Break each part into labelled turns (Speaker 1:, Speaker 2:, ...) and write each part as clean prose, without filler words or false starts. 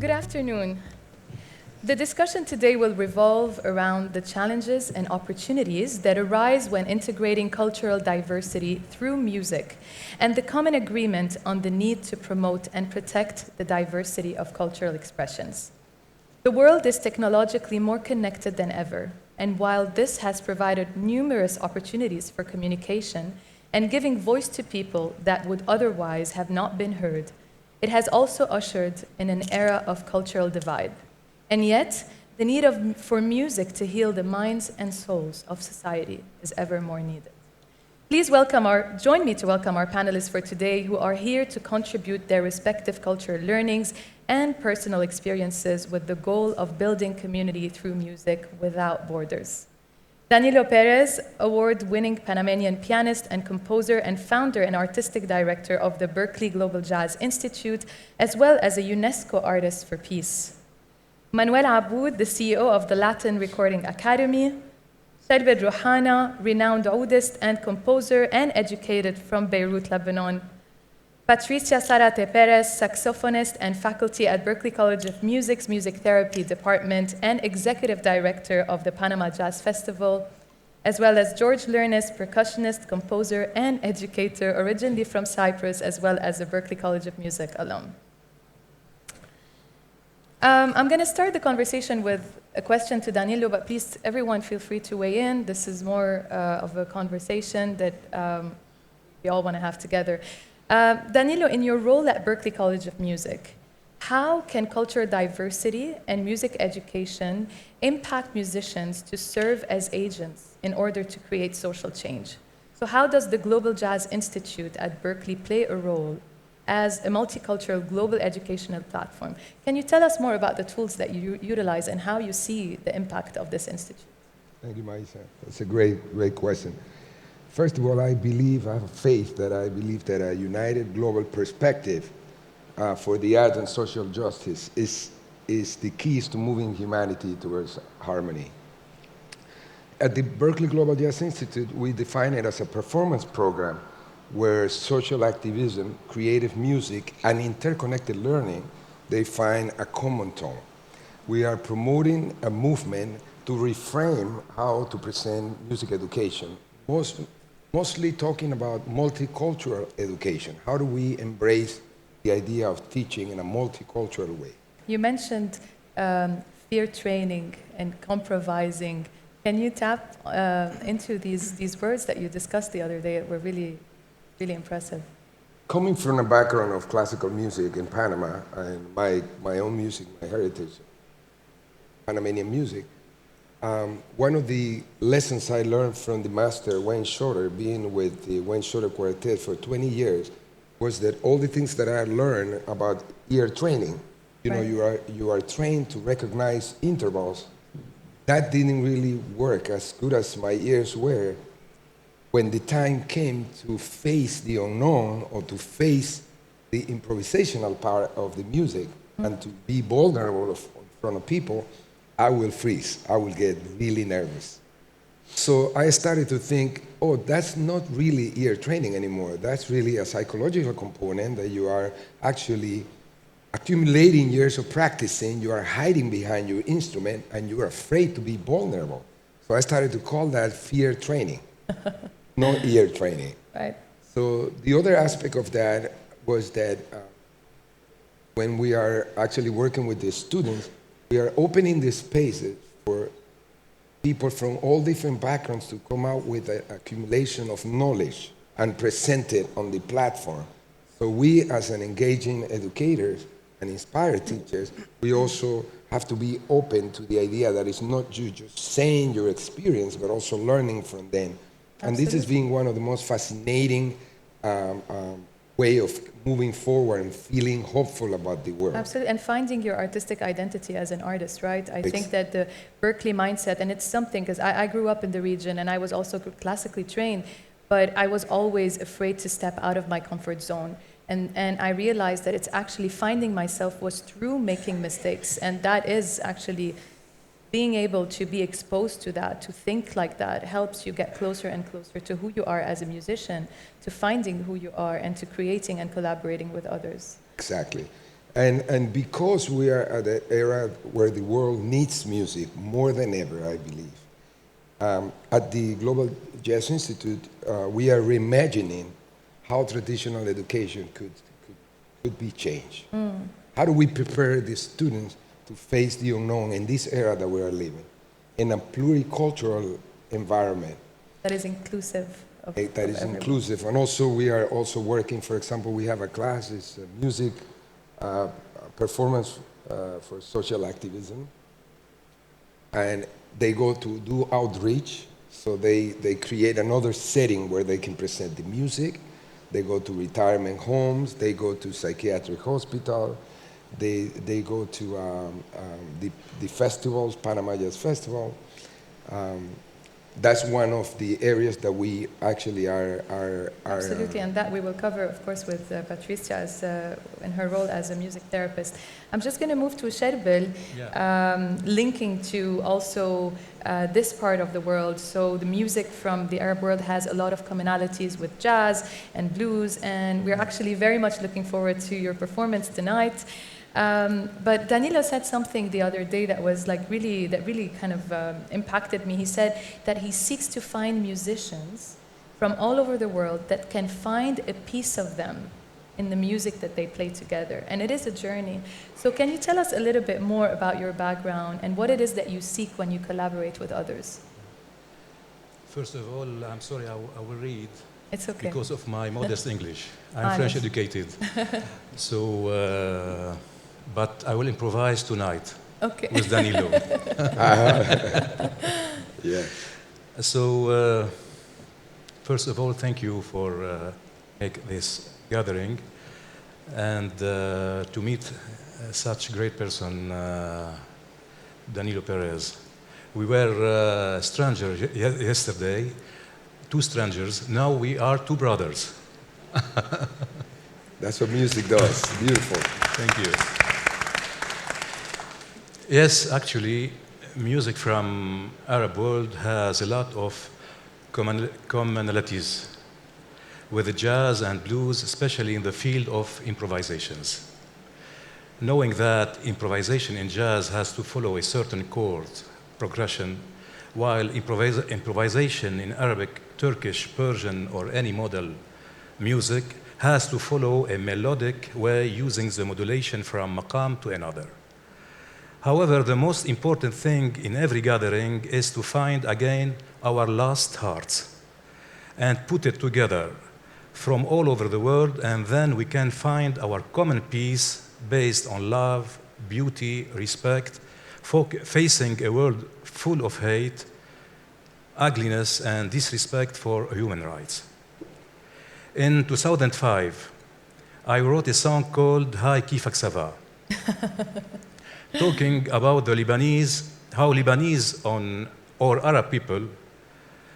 Speaker 1: Good afternoon. The discussion today will revolve around the challenges and opportunities that arise when integrating cultural diversity through music, and the common agreement on the need to promote and protect the diversity of cultural expressions. The world is technologically more connected than ever, and while this has provided numerous opportunities for communication and giving voice to people that would otherwise have not been heard, it has also ushered in an era of cultural divide. And yet, the need for music to heal the minds and souls of society is ever more needed. Please join me to welcome our panelists for today who are here to contribute their respective cultural learnings and personal experiences with the goal of building community through music without borders. Danilo Perez, award-winning Panamanian pianist and composer and founder and artistic director of the Berklee Global Jazz Institute, as well as a UNESCO Artist for Peace. Manuel Aboud, the CEO of the Latin Recording Academy. Sherbet Rouhana, renowned oudist and composer and educated from Beirut, Lebanon. Patricia Sarate Perez, saxophonist and faculty at Berklee College of Music's Music Therapy Department and executive director of the Panama Jazz Festival, as well as George Lernis, percussionist, composer, and educator, originally from Cyprus, as well as a Berklee College of Music alum. I'm going to start the conversation with a question to Danilo, but please, everyone, feel free to weigh in. This is more of a conversation that we all want to have together. Danilo, in your role at Berklee College of Music, how can cultural diversity and music education impact musicians to serve as agents in order to create social change? So how does the Global Jazz Institute at Berklee play a role as a multicultural global educational platform? Can you tell us more about the tools that you utilize and how you see the impact of this institute?
Speaker 2: Thank you, Maisa. That's a great question. First of all, I have faith that I believe that a united global perspective for the art and social justice is the keys to moving humanity towards harmony. At the Berklee Global Jazz Institute, we define it as a performance program where social activism, creative music, and interconnected learning, they find a common tone. We are promoting a movement to reframe how to present music education, mostly talking about multicultural education. How do we embrace the idea of teaching in a multicultural way?
Speaker 1: You mentioned fear training and compromising. Can you tap into these words that you discussed the other day that were really impressive?
Speaker 2: Coming from a background of classical music in Panama and my own music, my heritage, Panamanian music, one of the lessons I learned from the master Wayne Shorter, being with the Wayne Shorter Quartet for 20 years, was that all the things that I learned about ear training, you are trained to recognize intervals. That didn't really work as good as my ears were when the time came to face the unknown or to face the improvisational part of the music and to be vulnerable in front of people. I will freeze. I will get really nervous. So I started to think, oh, that's not really ear training anymore. That's really a psychological component that you are actually accumulating years of practicing. You are hiding behind your instrument and you are afraid to be vulnerable. So I started to call that fear training, not ear training.
Speaker 1: Right.
Speaker 2: So the other aspect of that was that when we are actually working with the students, we are opening the spaces for people from all different backgrounds to come out with an accumulation of knowledge and present it on the platform. So we, as an engaging educators and inspired teachers, we also have to be open to the idea that it's not you just saying your experience, but also learning from them. Absolutely. And this has been one of the most fascinating way of moving forward and feeling hopeful about the world.
Speaker 1: Absolutely, and finding your artistic identity as an artist, right? I think that the Berklee mindset, and it's something, because I grew up in the region and I was also classically trained, but I was always afraid to step out of my comfort zone. And I realized that it's actually finding myself was through making mistakes, and that is actually being able to be exposed to that, to think like that, helps you get closer and closer to who you are as a musician, to finding who you are, and to creating and collaborating with others.
Speaker 2: Exactly. And because we are at an era where the world needs music more than ever, I believe, at the Global Jazz Institute, we are reimagining how traditional education could be changed. How do we prepare the students to face the unknown in this era that we are living, in a pluricultural environment?
Speaker 1: That is inclusive.
Speaker 2: That is inclusive. And also we are also working, for example, we have a class, it's a music performance for social activism. And they go to do outreach, so they create another setting where they can present the music. They go to retirement homes, they go to psychiatric hospital, they go to the festivals, Panama Jazz Festival. That's one of the areas that we actually are
Speaker 1: Absolutely, and that we will cover, of course, with Patricia as, in her role as a music therapist. I'm just going to move to Sherbil, linking to also this part of the world. So the music from the Arab world has a lot of commonalities with jazz and blues, and we're actually very much looking forward to your performance tonight. But Danilo said something the other day that was like really kind of impacted me. He said that he seeks to find musicians from all over the world that can find a piece of them in the music that they play together. And it is a journey. So can you tell us a little bit more about your background and what it is that you seek when you collaborate with others?
Speaker 3: First of all, I'm sorry, I will read.
Speaker 1: It's okay.
Speaker 3: Because of my modest English. I'm French educated. So, but I will improvise tonight with Danilo.
Speaker 2: Yeah.
Speaker 3: So, first of all, thank you for making this gathering and to meet such great person, Danilo Perez. We were strangers yesterday, two strangers. Now we are two brothers.
Speaker 2: That's what music does. Beautiful.
Speaker 3: Thank you. Yes, actually, music from Arab world has a lot of commonalities with the jazz and blues, especially in the field of improvisations. Knowing that improvisation in jazz has to follow a certain chord progression, while improvisation in Arabic, Turkish, Persian, or any modal music has to follow a melodic way using the modulation from maqam to another. However, the most important thing in every gathering is to find again our lost hearts and put it together from all over the world, and then we can find our common peace based on love, beauty, respect, facing a world full of hate, ugliness, and disrespect for human rights. In 2005, I wrote a song called Hi Kifak Sava, talking about the Lebanese, how Lebanese or Arab people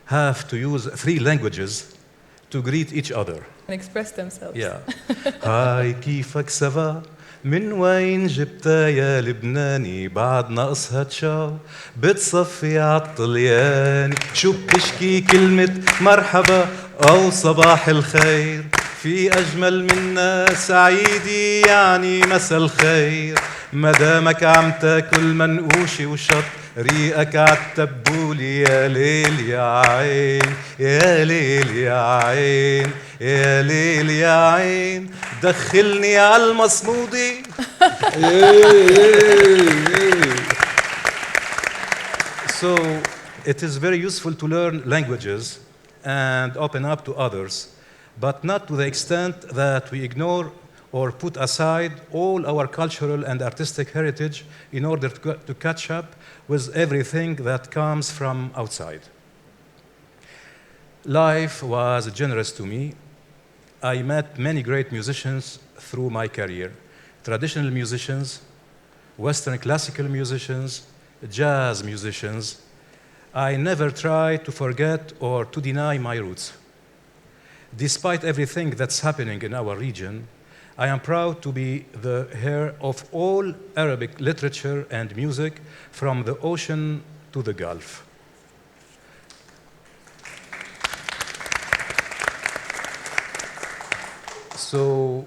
Speaker 3: have to use 3 languages to greet each other.
Speaker 1: And express themselves.
Speaker 3: Yeah. Hi كيفك سافا من وين جبتها يا لبناني بعد ناقصها تشاو بتصفي عالطلياني شو بتشكي كلمة مرحبا أو صباح الخير في أجمل منا سعيدي يعني مسا الخير مدامك عم تاكل منقوشي وشط ريقك عالتبولي يا ليل يا عين يا ليل يا عين يا ليل يا عين دخلني عالمصمودي. So it is very useful to learn languages and open up to others, but not to the extent that we ignore or put aside all our cultural and artistic heritage in order to catch up with everything that comes from outside. Life was generous to me. I met many great musicians through my career, traditional musicians, Western classical musicians, jazz musicians. I never tried to forget or to deny my roots. Despite everything that's happening in our region, I am proud to be the heir of all Arabic literature and music from the ocean to the Gulf. So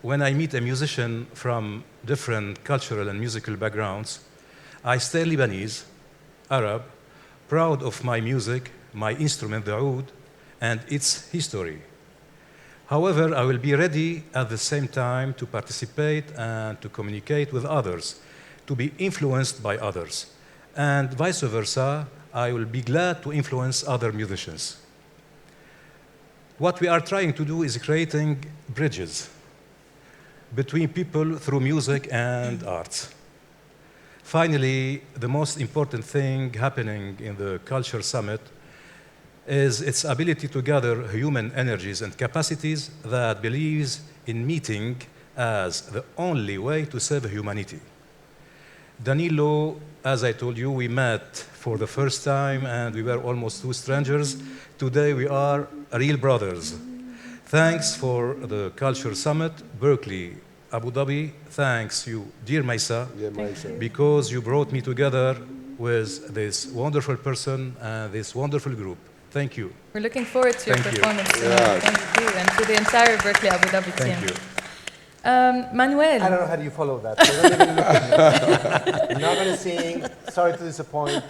Speaker 3: when I meet a musician from different cultural and musical backgrounds, I stay Lebanese, Arab, proud of my music, my instrument, the oud, and its history. However, I will be ready at the same time to participate and to communicate with others, to be influenced by others. And vice versa, I will be glad to influence other musicians. What we are trying to do is creating bridges between people through music and arts. Finally, the most important thing happening in the Culture Summit is its ability to gather human energies and capacities that believes in meeting as the only way to save humanity. Danilo, as I told you, we met for the first time and we were almost two strangers. Today we are real brothers. Thanks for the Culture Summit, Berkeley, Abu Dhabi. Thanks you, dear Maisa, because you brought me together with this wonderful person and this wonderful group. Thank you.
Speaker 1: We're looking forward to your
Speaker 3: Thank you.
Speaker 1: performance.
Speaker 2: Yes.
Speaker 1: Thank you, and to the entire Berkeley Abu Dhabi team.
Speaker 3: Thank you.
Speaker 1: Manuel.
Speaker 4: I don't know how do you follow that. So don't even look at me. I'm not going to sing. Sorry to disappoint.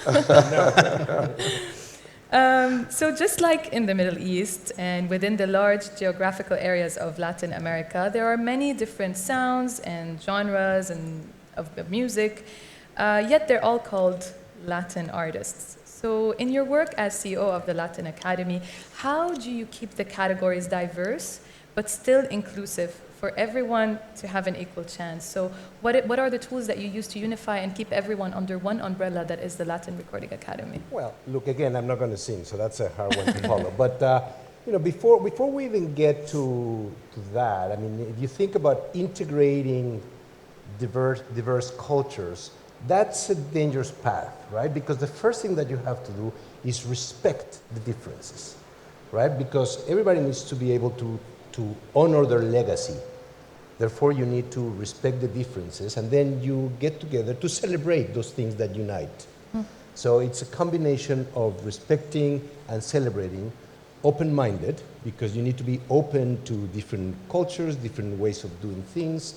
Speaker 4: No.
Speaker 1: So just like in the Middle East and within the large geographical areas of Latin America, there are many different sounds and genres and of music, yet they're all called Latin artists. So in your work as CEO of the Latin Academy, how do you keep the categories diverse but still inclusive for everyone to have an equal chance? So what are the tools that you use to unify and keep everyone under one umbrella that is the Latin Recording Academy?
Speaker 4: Well, look, again, I'm not going to sing, so that's a hard one to follow. But before we even get to that, I mean, if you think about integrating diverse cultures, that's a dangerous path, right? Because the first thing that you have to do is respect the differences, right? Because everybody needs to be able to honor their legacy. Therefore, you need to respect the differences, and then you get together to celebrate those things that unite. So it's a combination of respecting and celebrating, open-minded, because you need to be open to different cultures, different ways of doing things,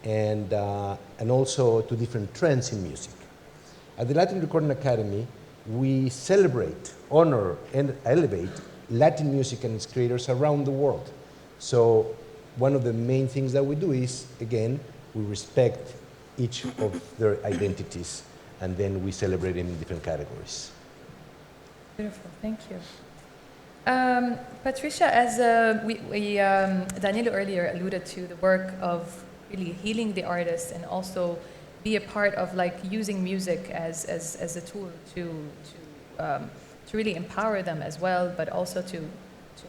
Speaker 4: and also to different trends in music. At the Latin Recording Academy, we celebrate, honor, and elevate Latin music and its creators around the world. So one of the main things that we do is, again, we respect each of their identities, and then we celebrate them in different categories.
Speaker 1: Beautiful, thank you. Patricia, as Danilo earlier alluded to the work of really healing the artist and also be a part of like using music as a tool to really empower them as well, but also to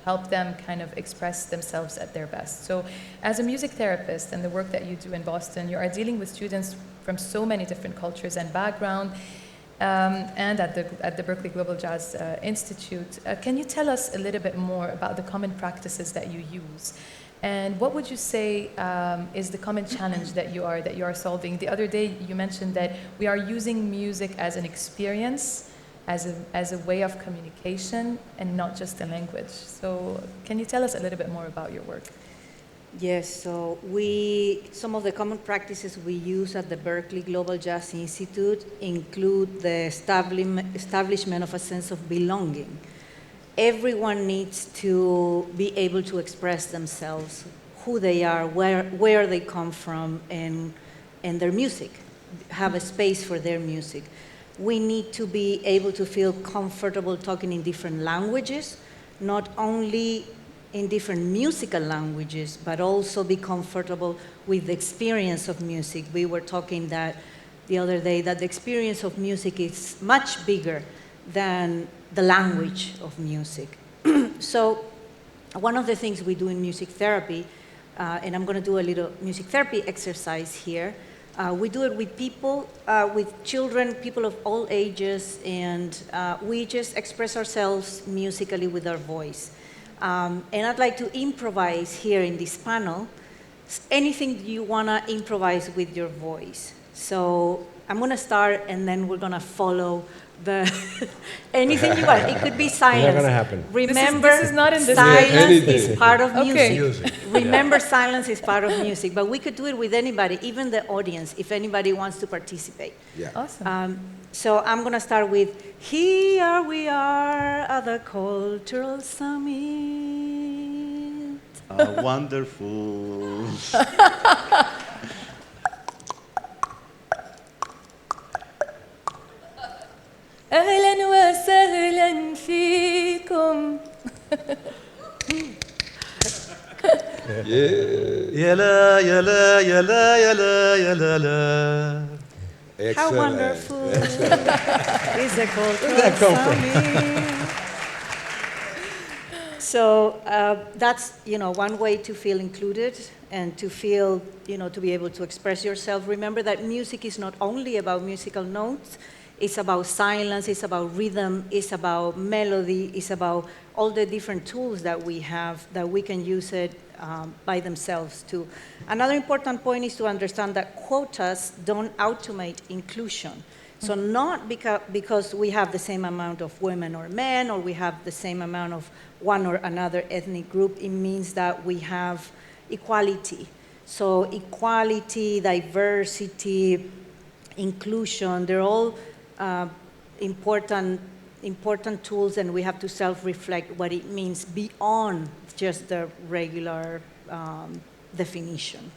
Speaker 1: help them kind of express themselves at their best. So as a music therapist and the work that you do in Boston, you are dealing with students from so many different cultures and background, and at the Berkeley Global Jazz Institute. Can you tell us a little bit more about the common practices that you use? And what would you say is the common challenge that you are solving? The other day you mentioned that we are using music as an experience, as a way of communication, and not just a language. So can you tell us a little bit more about your work?
Speaker 5: Yes, so some of the common practices we use at the Berkeley Global Jazz Institute include the establishment of a sense of belonging. Everyone needs to be able to express themselves, who they are, where they come from, and their music, have a space for their music. We need to be able to feel comfortable talking in different languages, not only in different musical languages, but also be comfortable with the experience of music. We were talking that the other day, that the experience of music is much bigger than the language of music. So one of the things we do in music therapy, and I'm going to do a little music therapy exercise here, we do it with people, with children, people of all ages, and we just express ourselves musically with our voice. And I'd like to improvise here in this panel, anything you want to improvise with your voice. So I'm going to start, and then we're going to follow anything you want. It could be silence.
Speaker 4: Not gonna happen.
Speaker 5: Remember,
Speaker 1: This is not in this
Speaker 5: silence
Speaker 2: Yeah,
Speaker 5: is part of
Speaker 1: Okay.
Speaker 5: music. Remember, silence is part of music. But we could do it with anybody, even the audience, if anybody wants to participate.
Speaker 2: Yeah.
Speaker 1: Awesome.
Speaker 5: So I'm going to start with, here we are at the Cultural Summit.
Speaker 6: Wonderful.
Speaker 1: أهلا وسهلا فيكم.
Speaker 6: يا لا يا لا يا لا يا لا يا لا لا.
Speaker 5: How
Speaker 2: Excellent.
Speaker 5: wonderful is the Cultural
Speaker 4: that come from?
Speaker 5: Summit. So that's, one way to feel included and to feel, to be able to express yourself. Remember that music is not only about musical notes, it's about silence, it's about rhythm, it's about melody, it's about all the different tools that we have that we can use it by themselves too. Another important point is to understand that quotas don't automate inclusion. So not because we have the same amount of women or men, or we have the same amount of one or another ethnic group, it means that we have equality. So equality, diversity, inclusion, they're all important tools, and we have to self-reflect what it means beyond just the regular definition.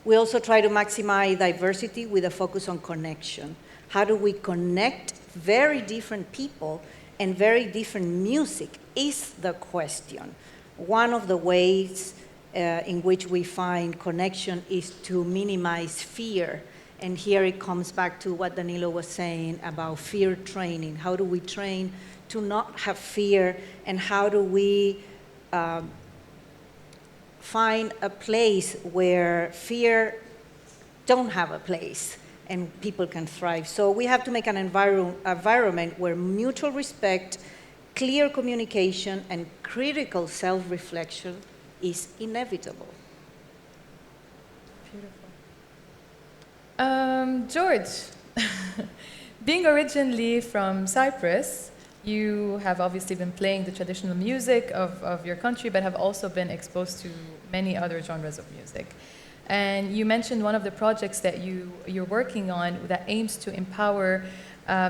Speaker 5: We also try to maximize diversity with a focus on connection. How do we connect very different people and very different music is the question. One of the ways in which we find connection is to minimize fear. And here it comes back to what Danilo was saying about fear training. How do we train to not have fear, and how do we find a place where fear don't have a place and people can thrive? So we have to make an environment where mutual respect, clear communication, and critical self-reflection is inevitable.
Speaker 1: George, being originally from Cyprus, you have obviously been playing the traditional music of your country, but have also been exposed to many other genres of music. And you mentioned one of the projects that you're working on that aims to empower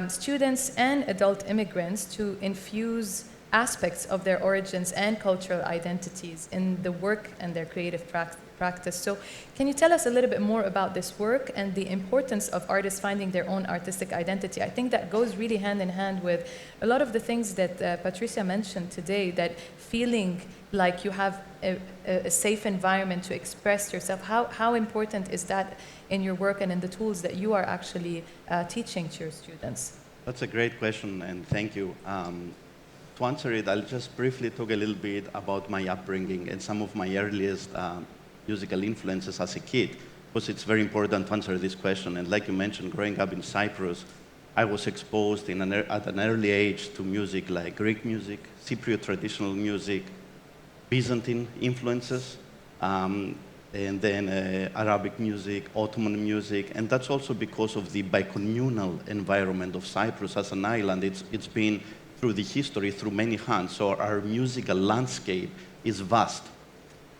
Speaker 1: students and adult immigrants to infuse aspects of their origins and cultural identities in the work and their creative practice. So can you tell us a little bit more about this work and the importance of artists finding their own artistic identity? I think that goes really hand in hand with a lot of the things that Patricia mentioned today, that feeling like you have a safe environment to express yourself. How important is that in your work and in the tools that you are actually teaching to your students?
Speaker 6: That's a great question, and thank you. To answer it, I'll just briefly talk a little bit about my upbringing and some of my earliest musical influences as a kid, because it's very important to answer this question. And like you mentioned, growing up in Cyprus, I was exposed at an early age to music like Greek music, Cypriot traditional music, Byzantine influences, and then Arabic music, Ottoman music, and that's also because of the bicommunal environment of Cyprus as an island. It's been through the history, through many hands, so our musical landscape is vast.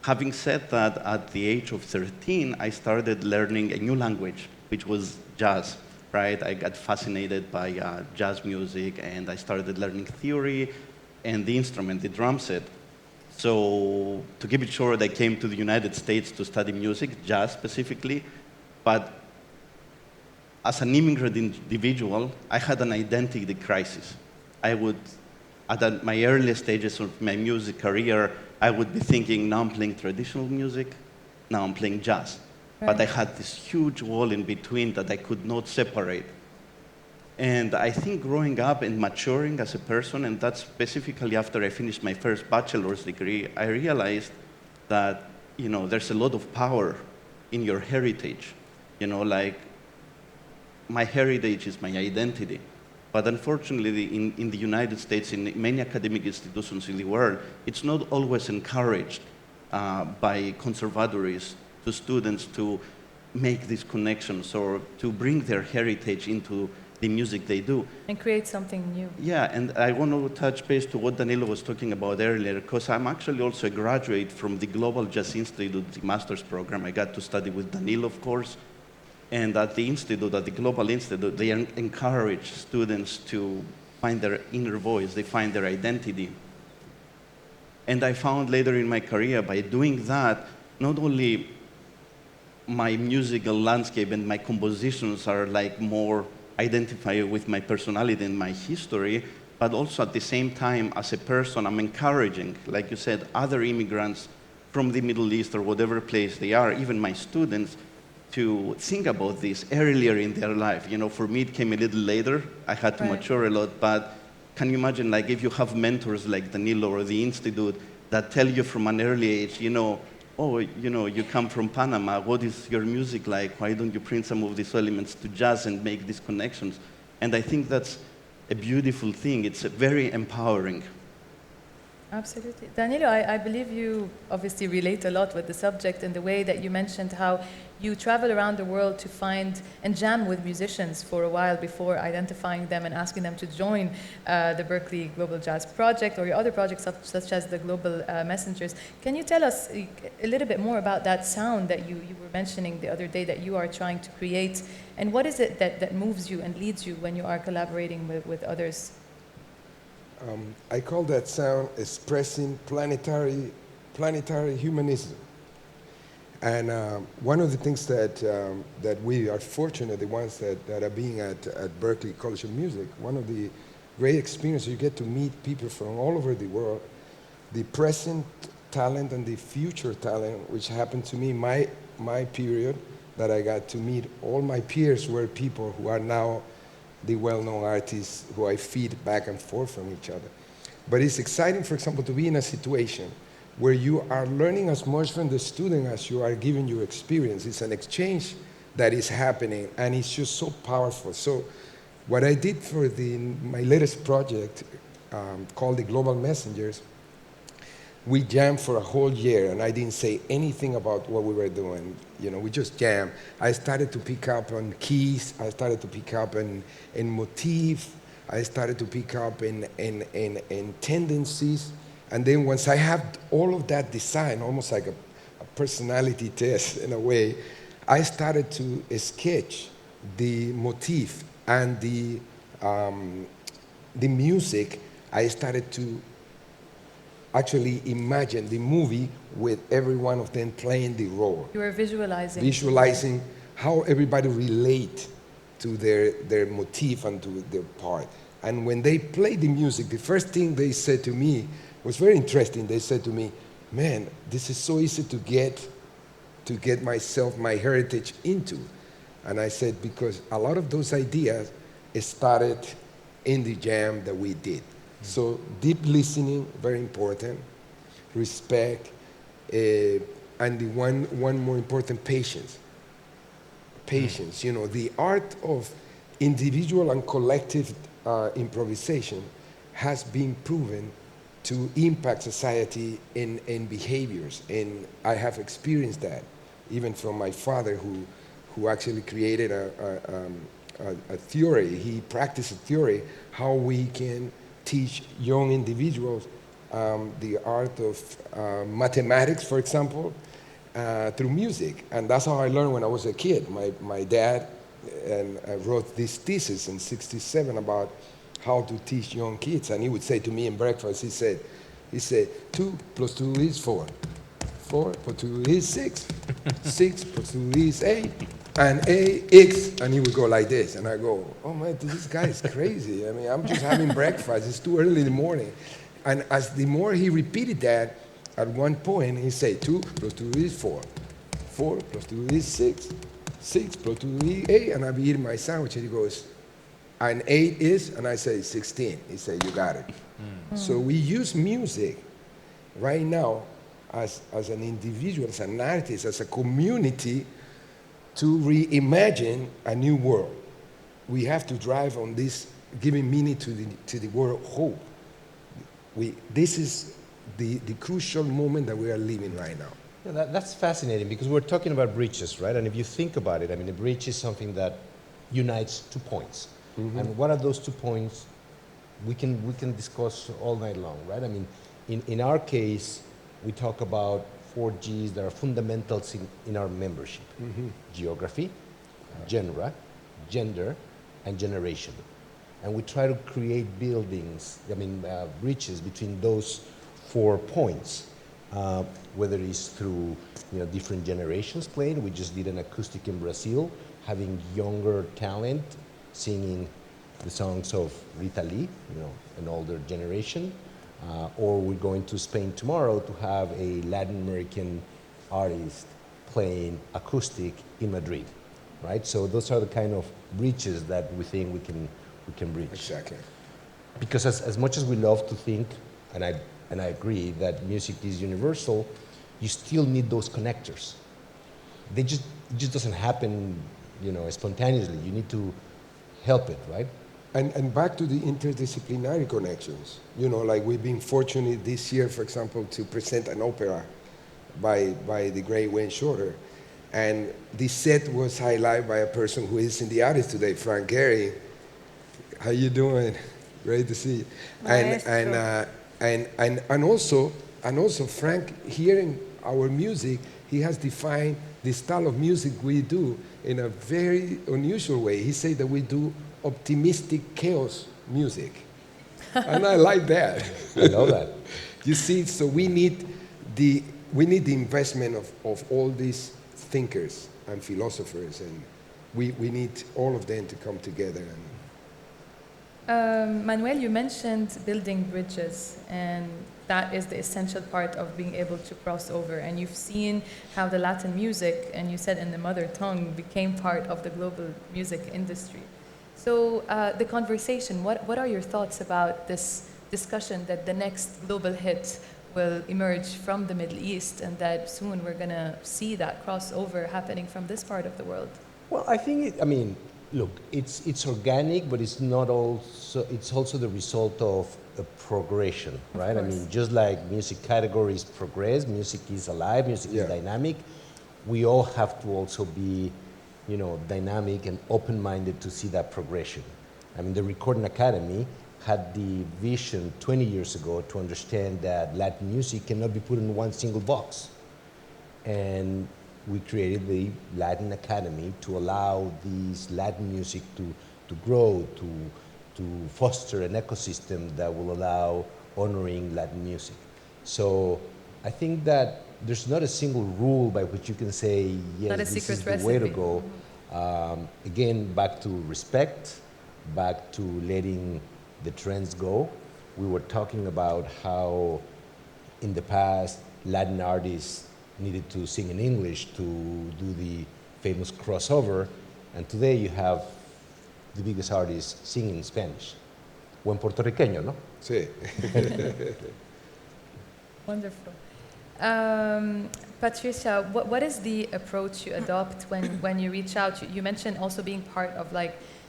Speaker 6: Having said that, at the age of 13, I started learning a new language, which was jazz, right? I got fascinated by jazz music, and I started learning theory and the instrument, the drum set. So to keep it short, I came to the United States to study music, jazz specifically, but as an immigrant individual, I had an identity crisis. At my earliest stages of my music career, I would be thinking, now I'm playing traditional music, now I'm playing jazz. Right. But I had this huge wall in between that I could not separate. And I think growing up and maturing as a person, and that's specifically after I finished my first bachelor's degree, I realized that, there's a lot of power in your heritage. Like, my heritage is my identity. But unfortunately, in the United States, in many academic institutions in the world, it's not always encouraged by conservatories to students to make these connections or to bring their heritage into the music they do.
Speaker 1: And create something new.
Speaker 6: Yeah, and I want to touch base to what Danilo was talking about earlier, because I'm actually also a graduate from the Global Jazz Institute, the master's program. I got to study with Danilo, of course. And at the institute, at the Global Institute, they encourage students to find their inner voice, they find their identity. And I found later in my career, by doing that, not only my musical landscape and my compositions are like more identified with my personality and my history, but also at the same time, as a person, I'm encouraging, like you said, other immigrants from the Middle East or whatever place they are, even my students, to think about this earlier in their life. You know, for me, it came a little later. I had to mature a lot, but can you imagine, like, if you have mentors like Danilo or the Institute that tell you from an early age, you know, oh, you know, you come from Panama, what is your music like? Why don't you bring some of these elements to jazz and make these connections? And I think that's a beautiful thing. It's very empowering.
Speaker 1: Absolutely. Danilo, I believe you obviously relate a lot with the subject in the way that you mentioned how you travel around the world to find and jam with musicians for a while before identifying them and asking them to join the Berklee Global Jazz Project or your other projects such as the Global Messengers. Can you tell us a little bit more about that sound that you were mentioning the other day that you are trying to create, and what is it that moves you and leads you when you are collaborating with others?
Speaker 2: I call that sound expressing planetary humanism. And one of the things that we are fortunate, the ones that are being at Berklee College of Music, one of the great experiences, you get to meet people from all over the world, the present talent and the future talent, which happened to me my period, that I got to meet all my peers were people who are now the well-known artists who I feed back and forth from each other. But it's exciting, for example, to be in a situation where you are learning as much from the student as you are giving your experience. It's an exchange that is happening, and it's just so powerful. So what I did for my latest project called the Global Messengers, we jammed for a whole year, and I didn't say anything about what we were doing. You know, we just jammed. I started to pick up on keys. I started to pick up in motif. I started to pick up in tendencies. And then once I had all of that design, almost like a personality test in a way, I started to sketch the motif and the music. I started to actually imagine the movie with every one of them playing the role.
Speaker 1: You were visualizing.
Speaker 2: Visualizing how everybody relate to their motif and to their part. And when they played the music, the first thing they said to me was very interesting. They said to me, man, this is so easy to get myself, my heritage into. And I said, because a lot of those ideas started in the jam that we did. So deep listening, very important, respect, and the one more important, patience. Patience, you know, the art of individual and collective improvisation has been proven to impact society in behaviors, and I have experienced that, even from my father, who actually created a theory. He practiced a theory how we can teach young individuals the art of mathematics, for example, through music. And that's how I learned when I was a kid. My dad wrote this thesis in '67 about how to teach young kids. And he would say to me in breakfast, he said, 2 + 2 is 4. 4 + 2 is 6. 6 + 2 is 8. And AX, and he would go like this. And I go, oh man, this guy is crazy. I mean, I'm just having breakfast. It's too early in the morning. And as the more he repeated that, at one point he said, 2 + 2 is 4. 4 + 2 is 6. 6 + 2 is 8. And I'd be eating my sandwich, and he goes, and 8 is, and I say 16. He said, you got it. So we use music right now as an individual, as an artist, as a community, to reimagine a new world. We have to drive on this, giving meaning to the word hope. This is the crucial moment that we are living right now.
Speaker 4: Yeah, that's fascinating, because we're talking about bridges, right? And if you think about it, I mean, a bridge is something that unites 2 points. And what are those 2 points? We can discuss all night long, right? I mean, in our case, we talk about 4 Gs that are fundamentals in our membership: geography, genre, gender, and generation. And we try to create buildings, bridges between those 4 points, whether it's through different generations playing. We just did an acoustic in Brazil, having younger talent singing the songs of Rita Lee, an older generation. Or we're going to Spain tomorrow to have a Latin American artist playing acoustic in Madrid, right? So those are the kind of bridges that we think we can bridge.
Speaker 2: Exactly.
Speaker 4: Because as much as we love to think, and I agree that music is universal, you still need those connectors. It just doesn't happen, spontaneously. You need to help it, right?
Speaker 2: And back to the interdisciplinary connections, like we've been fortunate this year, for example, to present an opera by the great Wayne Shorter. And this set was highlighted by a person who is in the audience today, Frank Gehry. How you doing? Great to see you. And also Frank, hearing our music, he has defined the style of music we do in a very unusual way. He said that we do optimistic chaos music. And I like that.
Speaker 4: I know that.
Speaker 2: You see, so we need the investment of all these thinkers and philosophers, and we need all of them to come together.
Speaker 1: Manuel, you mentioned building bridges, and that is the essential part of being able to cross over. And you've seen how the Latin music, and you said in the mother tongue, became part of the global music industry. So the conversation, what are your thoughts about this discussion that the next global hit will emerge from the Middle East, and that soon we're going to see that crossover happening from this part of the world?
Speaker 4: Well, I think, look, it's organic, but it's also the result of a progression, right? I mean, just like music categories progress, music is alive, music is dynamic. We all have to also be, dynamic and open-minded to see that progression. I mean, the Recording Academy had the vision 20 years ago to understand that Latin music cannot be put in one single box. And we created the Latin Academy to allow these Latin music to grow, to foster an ecosystem that will allow honoring Latin music. So I think that there's not a single rule by which you can say, yes, this is the way to go. Again, back to respect, back to letting the trends go. We were talking about how in the past Latin artists needed to sing in English to do the famous crossover, and today you have the biggest artists singing in Spanish. Buen puertorriqueño, ¿no?
Speaker 2: Sí.
Speaker 1: Wonderful. Patricia, what is the approach you adopt when you reach out? You mentioned also being part of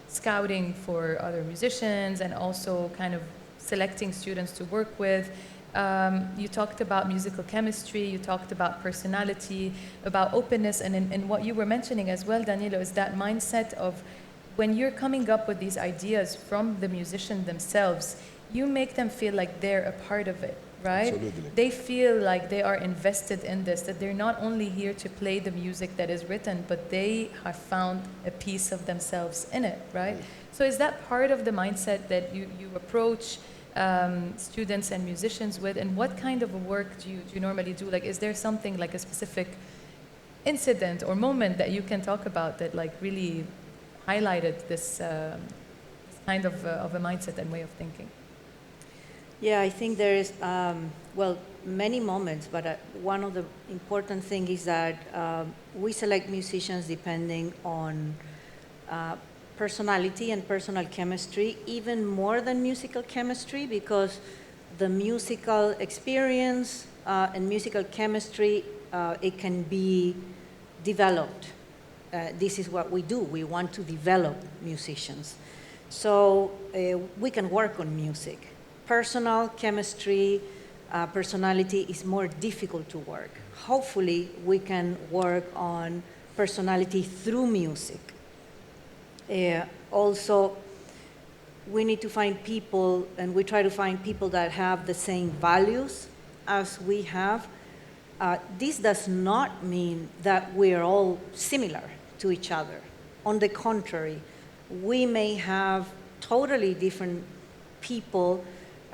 Speaker 1: scouting for other musicians and also kind of selecting students to work with. You talked about musical chemistry, you talked about personality, about openness, and what you were mentioning as well, Danilo, is that mindset of when you're coming up with these ideas from the musician themselves, you make them feel like they're a part of it, right?
Speaker 2: Absolutely.
Speaker 1: They feel like they are invested in this, that they're not only here to play the music that is written, but they have found a piece of themselves in it, right? So is that part of the mindset that you approach students and musicians with, and what kind of work do you normally do? Is there something like a specific incident or moment that you can talk about that really highlighted this kind of a mindset and way of thinking?
Speaker 5: Yeah, I think there is, many moments, but one of the important things is that we select musicians depending on personality and personal chemistry, even more than musical chemistry, because the musical experience and musical chemistry, it can be developed. This is what we do. We want to develop musicians. So we can work on music. Personal chemistry, personality is more difficult to work. Hopefully, we can work on personality through music. Also, we need to find people, and we try to find people that have the same values as we have. This does not mean that we are all similar to each other. On the contrary, we may have totally different people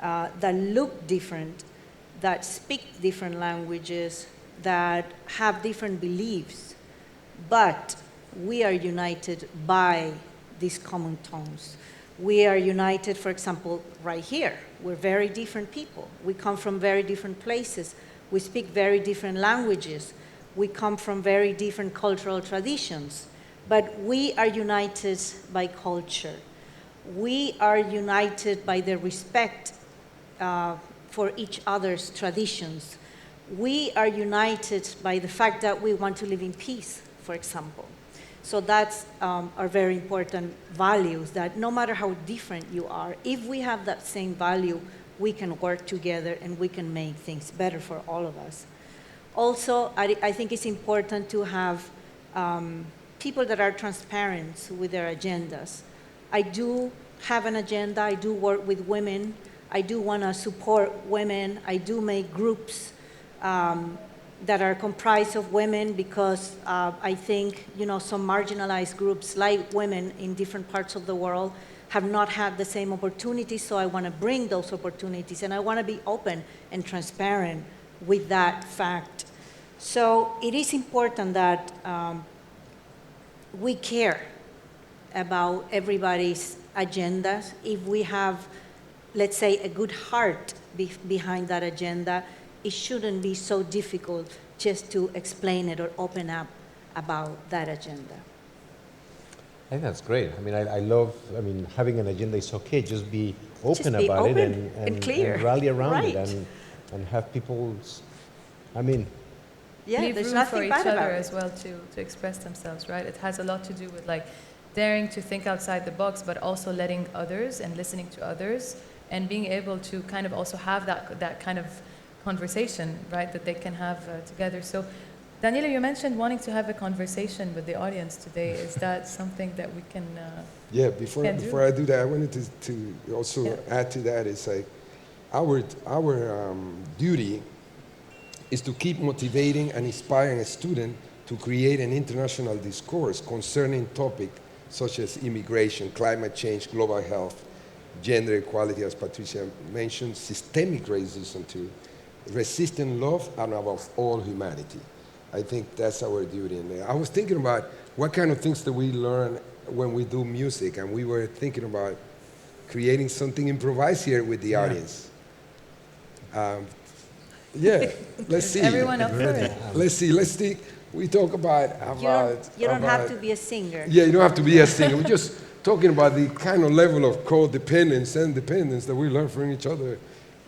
Speaker 5: that look different, that speak different languages, that have different beliefs, but we are united by these common tones. We are united, for example, right here. We're very different people. We come from very different places. We speak very different languages. We come from very different cultural traditions. But we are united by culture. We are united by the respect for each other's traditions. We are united by the fact that we want to live in peace, for example. So that's our very important values, that no matter how different you are, if we have that same value, we can work together and we can make things better for all of us. Also, I think it's important to have people that are transparent with their agendas. I do have an agenda. I do work with women. I do want to support women. I do make groups that are comprised of women because I think, some marginalized groups like women in different parts of the world have not had the same opportunities, so I want to bring those opportunities, and I want to be open and transparent with that fact. So it is important that we care about everybody's agendas. If we have, let's say, a good heart behind that agenda, it shouldn't be so difficult just to explain it or open up about that agenda.
Speaker 4: I think that's great. I love, having an agenda is okay. Just be open about it and
Speaker 5: clear.
Speaker 4: And rally around
Speaker 5: Right.
Speaker 4: it and have people's,
Speaker 5: Yeah,
Speaker 1: leave
Speaker 5: there's
Speaker 1: room
Speaker 5: nothing
Speaker 1: for each
Speaker 5: bad
Speaker 1: other
Speaker 5: about
Speaker 1: as
Speaker 5: it.
Speaker 1: well to express themselves, right? It has a lot to do with daring to think outside the box, but also letting others and listening to others and being able to kind of also have that kind of conversation, right, that they can have together. So, Daniela, you mentioned wanting to have a conversation with the audience today. Is that something that we can?
Speaker 2: Yeah, before I do that, I wanted to also add to that. It's like our duty is to keep motivating and inspiring a student to create an international discourse concerning topics such as immigration, climate change, global health, gender equality, as Patricia mentioned, systemic racism too, resisting love, and above all, humanity. I think that's our duty. And I was thinking about what kind of things that we learn when we do music, and we were thinking about creating something improvised here with the audience. Let's see.
Speaker 1: Everyone up for it?
Speaker 2: Let's see. We talk about
Speaker 5: You don't have to be a singer.
Speaker 2: Yeah, you don't have to be a singer. We're just talking about the kind of level of codependence and dependence that we learn from each other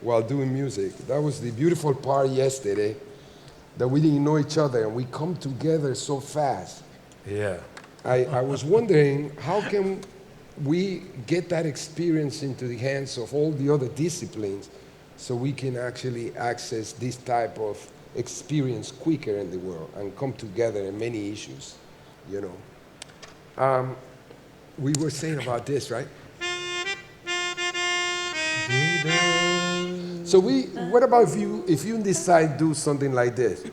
Speaker 2: while doing music. That was the beautiful part yesterday, that we didn't know each other and we come together so fast.
Speaker 3: Yeah.
Speaker 2: I was wondering, how can we get that experience into the hands of all the other disciplines so we can actually access this type of experience quicker in the world and come together in many issues, We were saying about this, right? So what about if you decide to do something like this?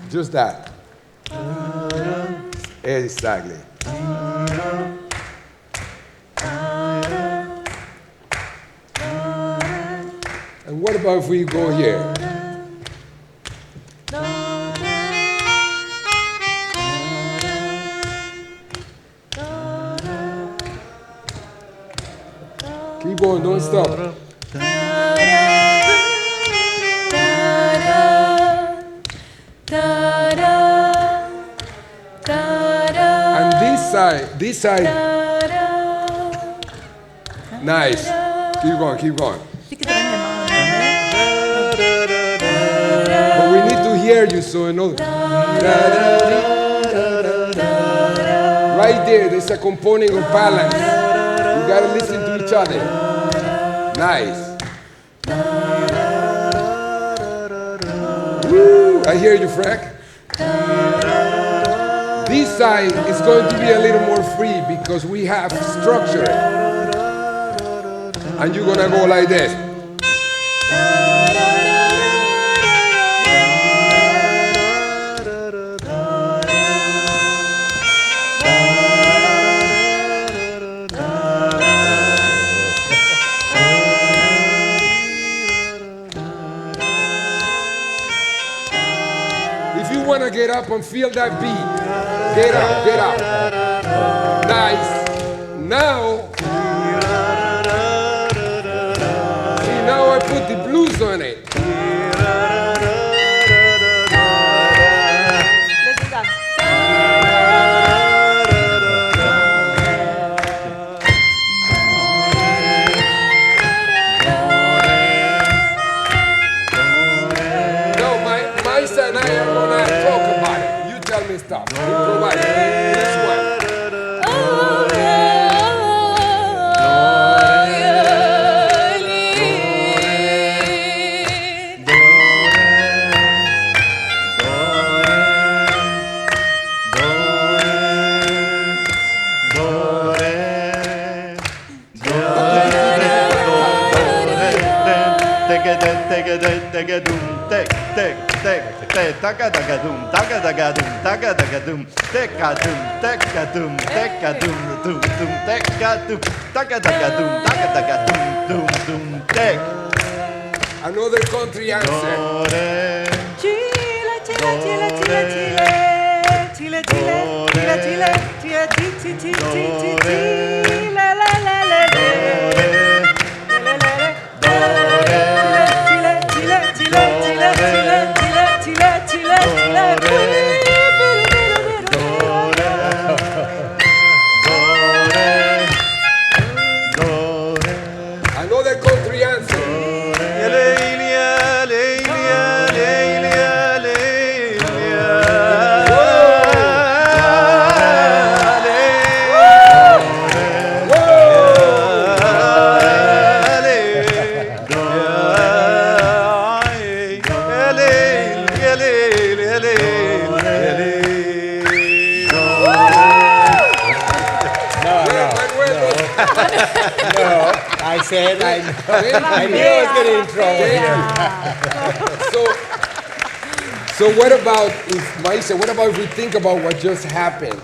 Speaker 2: Just that. Exactly. And what about if we go here? Keep going, don't stop. And this side. Nice. Keep going. But we need to hear you, so another. Right there's a component of balance. You gotta listen to each other. Nice. Woo! I hear you, Frank. B-side is going to be a little more free because we have structure. And you're gonna go like this. If you wanna get up and feel that beat, get up, get up. Nice. Now, see, now I put the blues on it.
Speaker 5: Let's do that.
Speaker 2: No, my son and I are gonna talk about it. You tell me stop. Improvise. This one. Another country answer.
Speaker 5: Chile, Chile, Chile, Chile, Chile, Chile, Chile, Chile, Chile, Chile, Chile, Chile, Chile, Chile, la la la la la. Chile, Chile, Chile, Chile, Chile, Chile, Chile, Chile, Chile.
Speaker 2: Another country answer.
Speaker 4: No, I said I knew I was getting in trouble here.
Speaker 2: So what about if Maisa, what about if we think about what just happened?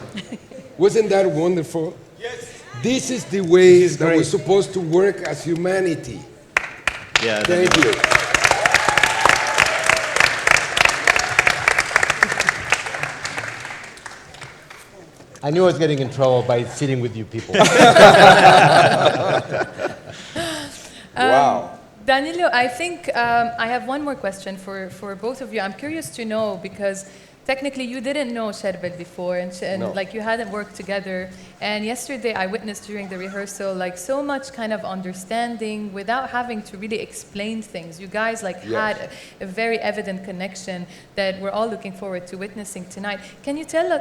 Speaker 2: Wasn't that wonderful? Yes. This is the way that we're supposed to work as humanity.
Speaker 6: Yeah,
Speaker 2: Thank you.
Speaker 4: I knew I was getting in trouble by sitting with you people.
Speaker 2: Wow.
Speaker 1: Danilo, I think I have one more question for both of you. I'm curious to know because technically you didn't know Sherbet before and
Speaker 2: No.
Speaker 1: like you hadn't worked together. And yesterday I witnessed during the rehearsal like so much kind of understanding without having to really explain things. You guys like
Speaker 2: Yes.
Speaker 1: had a very evident connection that we're all looking forward to witnessing tonight. Can you tell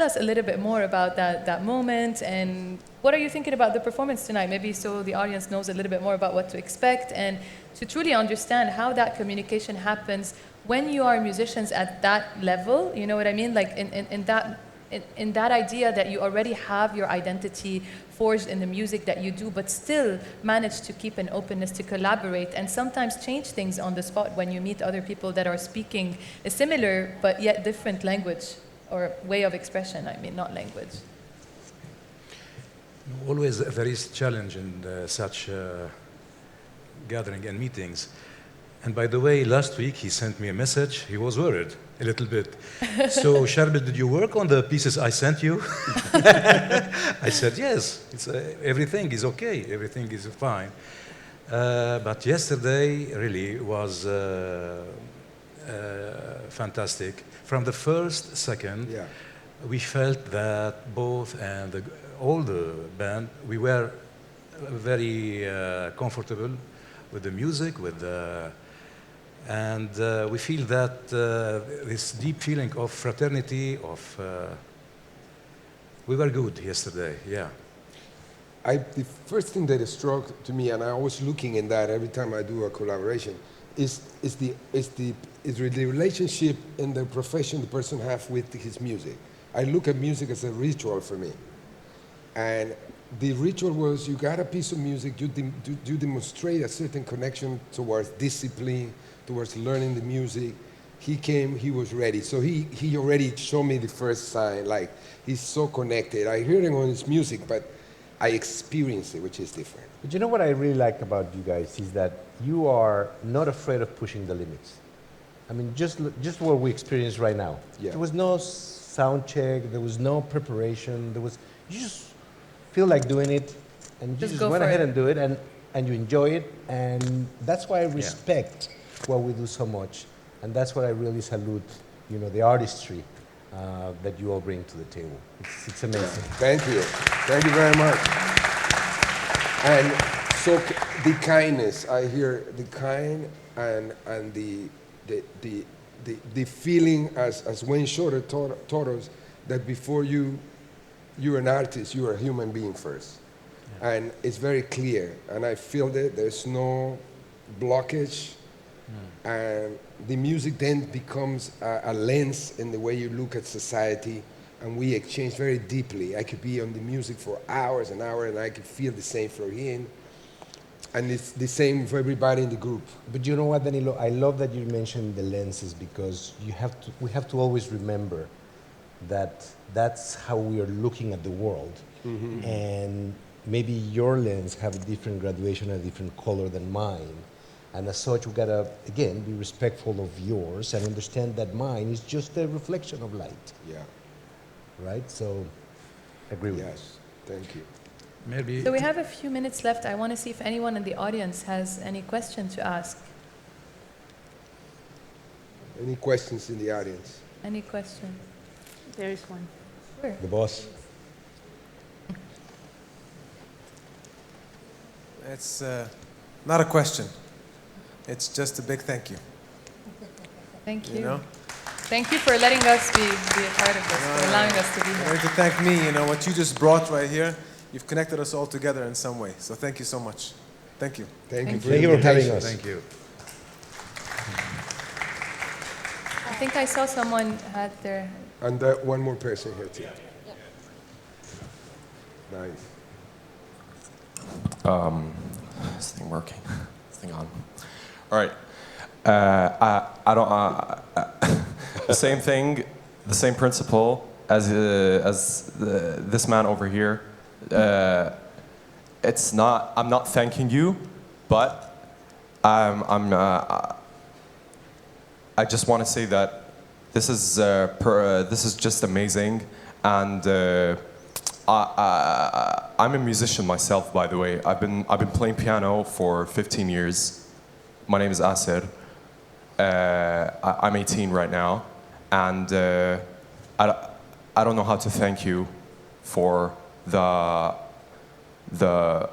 Speaker 1: us a little bit more about that moment and what are you thinking about the performance tonight? Maybe so the audience knows a little bit more about what to expect and to truly understand how that communication happens when you are musicians at that level, you know what I mean? Like in that idea that you already have your identity forged in the music that you do, but still manage to keep an openness to collaborate and sometimes change things on the spot when you meet other people that are speaking a similar but yet different language or way of expression, I mean, not language.
Speaker 3: Always there is challenge in such gathering and meetings. And by the way, last week he sent me a message. He was worried a little bit. So, Sherbet, did you work on the pieces I sent you? I said, yes. Everything is okay. Everything is fine. But yesterday really was fantastic. From the first second, we felt that both and all the band, we were very comfortable with the music, with the and we feel that this deep feeling of fraternity, we were good yesterday, yeah.
Speaker 2: The first thing that struck to me, and I was looking in that every time I do a collaboration, is the relationship in the profession the person has with his music. I look at music as a ritual for me. And the ritual was you got a piece of music, you demonstrate a certain connection towards discipline, towards learning the music. He came, he was ready. So he already showed me the first sign, like he's so connected. I hear him on his music, but I experience it, which is different.
Speaker 4: But you know what I really like about you guys is that you are not afraid of pushing the limits. I mean, just what we experience right now.
Speaker 2: Yeah.
Speaker 4: There was no sound check, there was no preparation, you just feel like doing it, and you just went ahead and do it, and you enjoy it, and that's why I respect what we do so much, and that's what I really salute, the artistry that you all bring to the table. It's amazing.
Speaker 2: Thank you very much. And so the kindness, I hear the kind and the feeling as Wayne Shorter taught us that before you're an artist, you're a human being first. Yeah. And it's very clear, and I feel that there's no blockage, and the music then becomes a lens in the way you look at society, and we exchange very deeply. I could be on the music for hours and hours, and I could feel the same for him, and it's the same for everybody in the group.
Speaker 4: But you know what, Danilo? I love that you mentioned the lenses, because we have to always remember that that's how we are looking at the world. Mm-hmm. And maybe your lens have a different graduation, a different color than mine. And as such, we gotta, again, be respectful of yours and understand that mine is just a reflection of light.
Speaker 2: Yeah.
Speaker 4: Right? So, agree with
Speaker 2: Yes, thank you.
Speaker 3: Maybe.
Speaker 1: So we have a few minutes left. I want to see if anyone in the audience has any question to ask.
Speaker 2: Any questions in the audience?
Speaker 1: Any questions?
Speaker 5: There is one.
Speaker 1: Sure.
Speaker 4: the boss.
Speaker 7: It's not a question. It's just a big thank you.
Speaker 1: Thank you.
Speaker 7: You know?
Speaker 1: Thank you for letting us be a part of this, for allowing us to be
Speaker 7: You
Speaker 1: here.
Speaker 7: don't need to thank me. What you just brought right here, you've connected us all together in some way. So thank you so much. Thank you.
Speaker 2: Thank you
Speaker 4: Thank you for having us.
Speaker 3: Thank you.
Speaker 1: I think I saw someone had their...
Speaker 2: And one more person here too. Nice.
Speaker 8: Is this thing working? This thing on? All right. I don't. The same thing, the same principle as this man over here. It's not. I'm not thanking you, but I just want to say that this is just amazing, and I'm a musician myself, by the way. I've been playing piano for 15 years. My name is Asir. I'm 18 right now, and I don't know how to thank you for the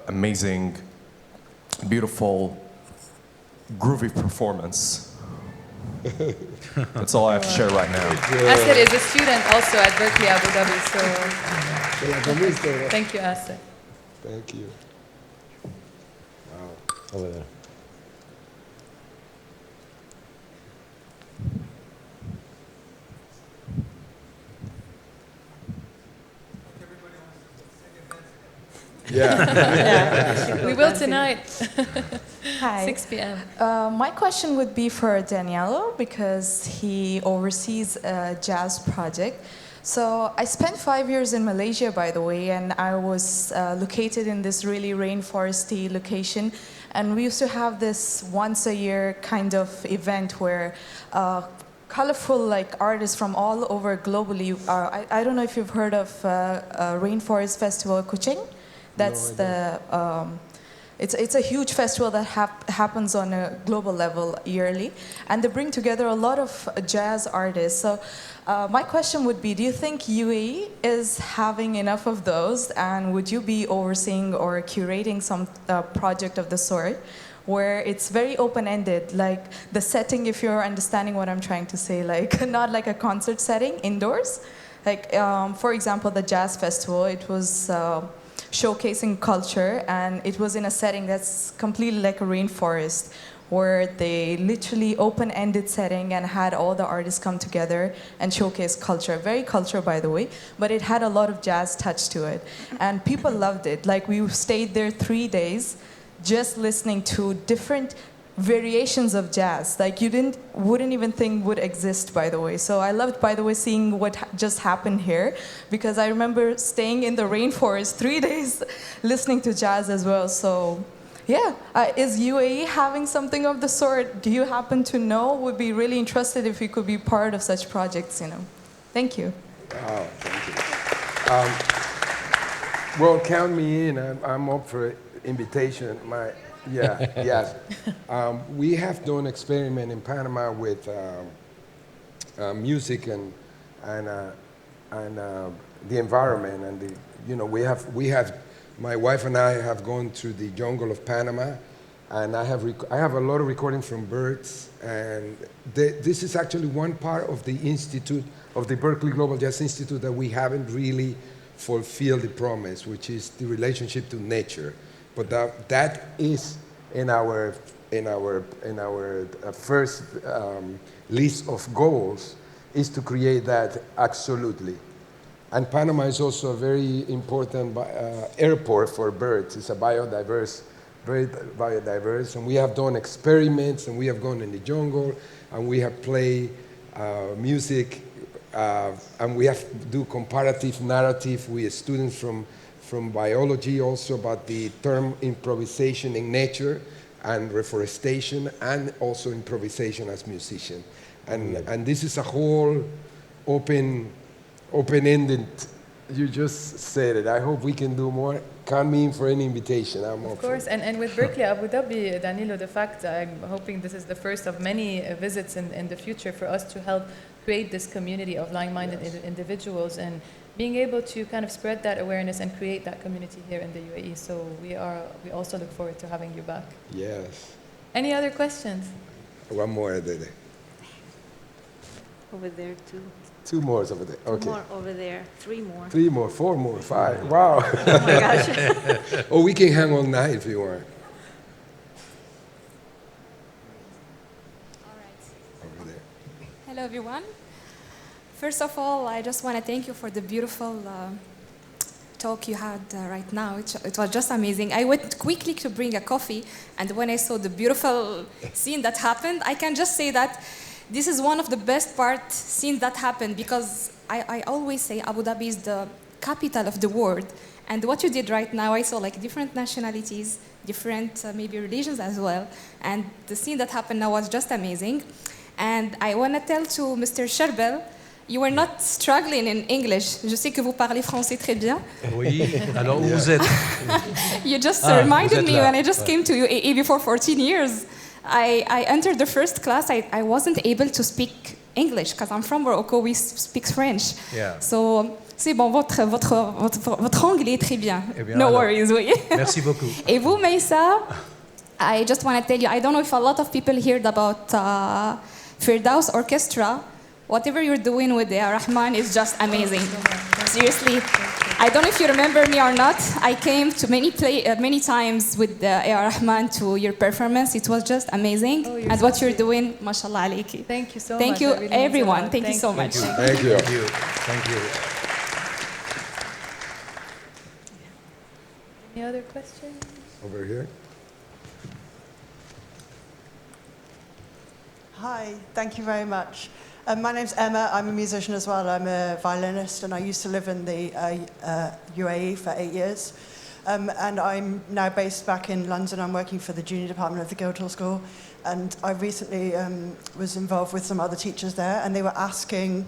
Speaker 8: amazing, beautiful, groovy performance. That's all I have to share right now.
Speaker 1: Asir is a student also at Berkeley, Abu Dhabi, so thank you, Asir.
Speaker 2: Thank you. Wow.
Speaker 4: Over there.
Speaker 2: Yeah.
Speaker 1: We will tonight,
Speaker 9: Hi.
Speaker 1: 6 p.m.
Speaker 9: My question would be for Danielo, because he oversees a jazz project. So I spent 5 years in Malaysia, by the way, and I was located in this really rainforesty location. And we used to have this once a year kind of event where colorful artists from all over globally. I don't know if you've heard of Rainforest Festival Kuching. That's it's a huge festival that happens on a global level yearly, and they bring together a lot of jazz artists. So my question would be, do you think UAE is having enough of those, and would you be overseeing or curating some project of the sort where it's very open-ended, like the setting, if you're understanding what I'm trying to say, not like a concert setting indoors? For example, the jazz festival, it was showcasing culture, and it was in a setting that's completely like a rainforest, where they literally open-ended setting and had all the artists come together and showcase culture. Very cultural, by the way, but it had a lot of jazz touch to it. And people loved it. Like, we stayed there 3 days just listening to different variations of jazz, like wouldn't even think would exist, by the way. So I loved, by the way, seeing what just happened here, because I remember staying in the rainforest 3 days listening to jazz as well. So yeah, is UAE having something of the sort? Do you happen to know? Would be really interested if you could be part of such projects, you know. Thank you.
Speaker 2: Wow, thank you. Well, count me in. I'm up for invitation. Yes. We have done experiment in Panama with music and the environment, and we have my wife and I have gone through the jungle of Panama, and I have a lot of recordings from birds, and this is actually one part of the institute of the Berkeley Global Jazz Institute that we haven't really fulfilled the promise, which is the relationship to nature. But that is in our first list of goals, is to create that absolutely. And Panama is also a very important airport for birds. It's a very biodiverse, and we have done experiments, and we have gone in the jungle, and we have played music, and we have to do comparative narrative with students from biology also about the term improvisation in nature and reforestation, and also improvisation as musician. And this is a whole open-ended, you just said it. I hope we can do more. Count me in for any invitation. I'm
Speaker 1: of course, and with Berkeley Abu Dhabi, Danilo, the fact I'm hoping this is the first of many visits in the future for us to help create this community of like-minded individuals, and being able to kind of spread that awareness and create that community here in the UAE. So we also look forward to having you back.
Speaker 2: Yes.
Speaker 1: Any other questions?
Speaker 2: One more there.
Speaker 5: Over there, too.
Speaker 2: Two more over there. Okay.
Speaker 5: 2 more over there. 3 more.
Speaker 2: 3 more, 4 more, 5. Wow.
Speaker 5: Oh my gosh.
Speaker 2: Or we can hang all night if you want.
Speaker 10: All right.
Speaker 2: Over there.
Speaker 10: Hello, everyone. First of all, I just want to thank you for the beautiful talk you had right now. It was just amazing. I went quickly to bring a coffee, and when I saw the beautiful scene that happened, I can just say that this is one of the best scenes that happened, because I always say Abu Dhabi is the capital of the world. And what you did right now, I saw like different nationalities, different maybe religions as well. And the scene that happened now was just amazing. And I want to tell to Mr. Sherbel, you were not struggling in English. Je sais que vous parlez français très bien.
Speaker 3: Oui, alors où vous êtes?
Speaker 10: You just reminded me when I just came to UAE before 14 years. I entered the first class, I wasn't able to speak English because I'm from Morocco, we speak French.
Speaker 3: Yeah.
Speaker 10: So, c'est bon, votre anglais est très bien.
Speaker 3: Eh bien,
Speaker 10: no
Speaker 3: alors,
Speaker 10: worries, oui.
Speaker 3: Merci beaucoup.
Speaker 10: Et vous, Meissa, I just want to tell you, I don't know if a lot of people heard about Firdaus Orchestra. Whatever you're doing with the Rahman is just amazing. Seriously. I don't know if you remember me or not. I came to many times with the Rahman to your performance. It was just amazing.
Speaker 1: Oh,
Speaker 10: and what you're doing, mashallah alayki.
Speaker 1: Thank you so
Speaker 10: Thank
Speaker 1: much.
Speaker 10: you,
Speaker 1: That really means a
Speaker 10: everyone.
Speaker 1: lot.
Speaker 10: Thank you so much.
Speaker 2: Thank you.
Speaker 3: Thank you. Thank you.
Speaker 1: Any other questions?
Speaker 2: Over here.
Speaker 11: Hi, thank you very much. My name's Emma. I'm a musician as well. I'm a violinist, and I used to live in the UAE for 8 years. And I'm now based back in London. I'm working for the junior department of the Guildhall School. And I recently was involved with some other teachers there, and they were asking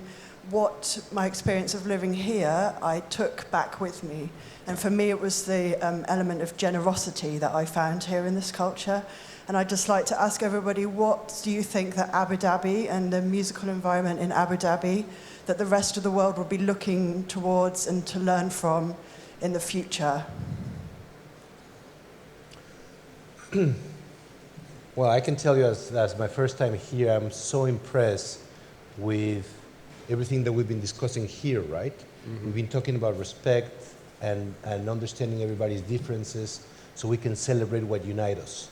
Speaker 11: what my experience of living here I took back with me. And for me, it was the element of generosity that I found here in this culture. And I'd just like to ask everybody, what do you think that Abu Dhabi and the musical environment in Abu Dhabi, that the rest of the world will be looking towards and to learn from in the future?
Speaker 4: Well, I can tell you as my first time here, I'm so impressed with everything that we've been discussing here, right? Mm-hmm. We've been talking about respect and understanding everybody's differences so we can celebrate what unites us.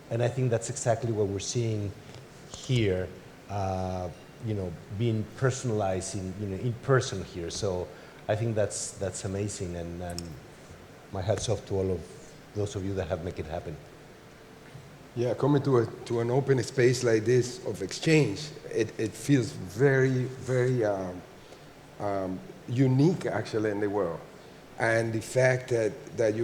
Speaker 4: And I think that's exactly what we're seeing here, being personalized in person here. So I think that's amazing, and my hats off to all of those of you that have made it happen.
Speaker 2: Yeah, coming to an open space like this of exchange, it feels very, very unique actually in the world. And the fact that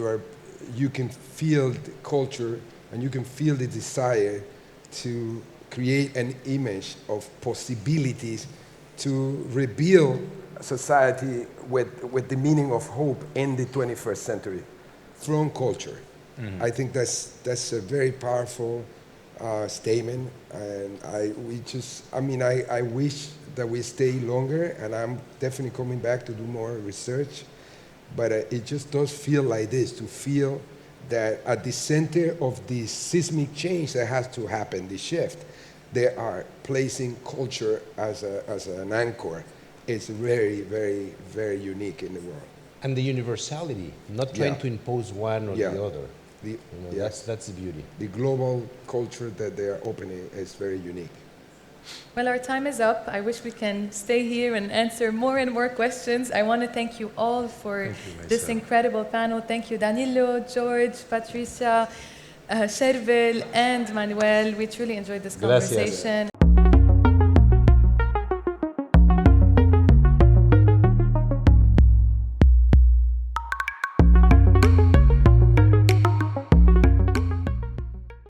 Speaker 2: you can feel the culture and you can feel the desire to create an image of possibilities to rebuild society with the meaning of hope in the 21st century from culture. I think that's a very powerful statement, and I wish that we stay longer, and I'm definitely coming back to do more research, but it just does feel like this, to feel that at the center of the seismic change that has to happen, the shift, they are placing culture as an anchor. It's very, very, very unique in the world.
Speaker 4: And the universality, not trying to impose one or the other. That's the beauty.
Speaker 2: The global culture that they are opening is very unique.
Speaker 1: Well, our time is up. I wish we can stay here and answer more and more questions. I want to thank you all for this incredible panel. Thank you, Danilo, George, Patricia, Shervil, and Manuel. We truly enjoyed this conversation.